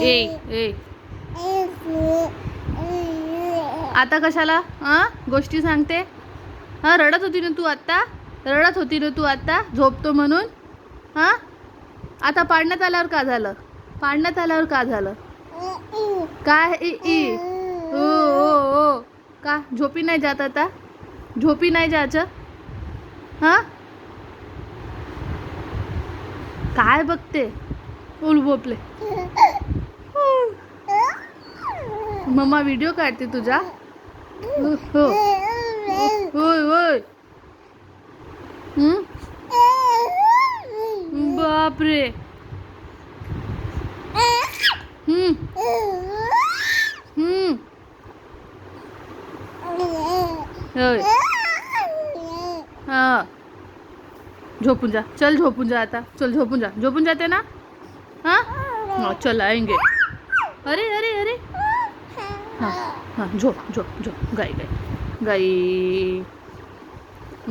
ए ए आता कशाला गोष्टी सांगते? रडत होती ना तू आत्ता? रडत होती ना तू आत्ता झोपतो म्हणून? आता पाडण्यात आल्यावर का झालं? पाडण्यात आल्यावर का झालं? काय ई ई ओ ओ ओ का झोपी नाही जात आता? झोपी नाही जायचं? काय बघते? उल बोपले मम्मा व्हिडिओ काढते तुझा? हो होय होय. बापरे. होय. हां झोपून जा. चल झोपून जा आता. चल झोपून जा. झोपून जाते ना? चल आएंगे. अरे अरे अरे हाँ झोप झोप झोप. गाई गाई गाई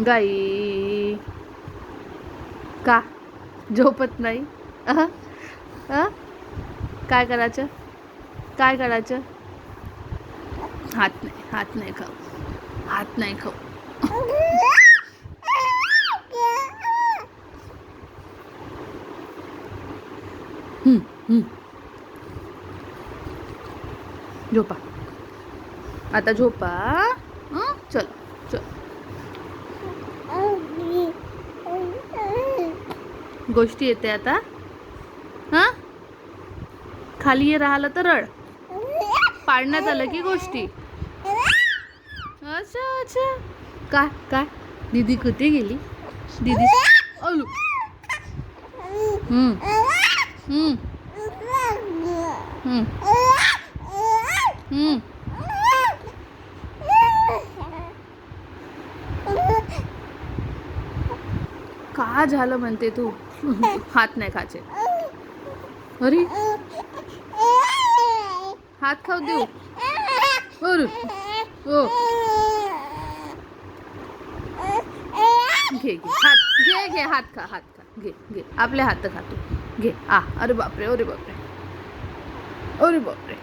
गाई का झोपत नाही? काय करायचं? काय करायचं? हात नाही खाऊ. हात नाही खाऊ. झोपा आता झोपा. चल चल. गोष्टी येते आता. खाली राहिलं तर रड. पाडण्यात आलं की गोष्टी. अच्छा अच्छा. काय काय दीदी कुठे गेली? दीदी अलो. का झालं म्हणते तू? हात नाही खायचे. अरे हात खाऊ देऊ. हो घे घे हात घे घे हात खा. हात खा. घे घे आपले हात खातो. घे अरे बापरे. अरे बापरे. अरे बापरे.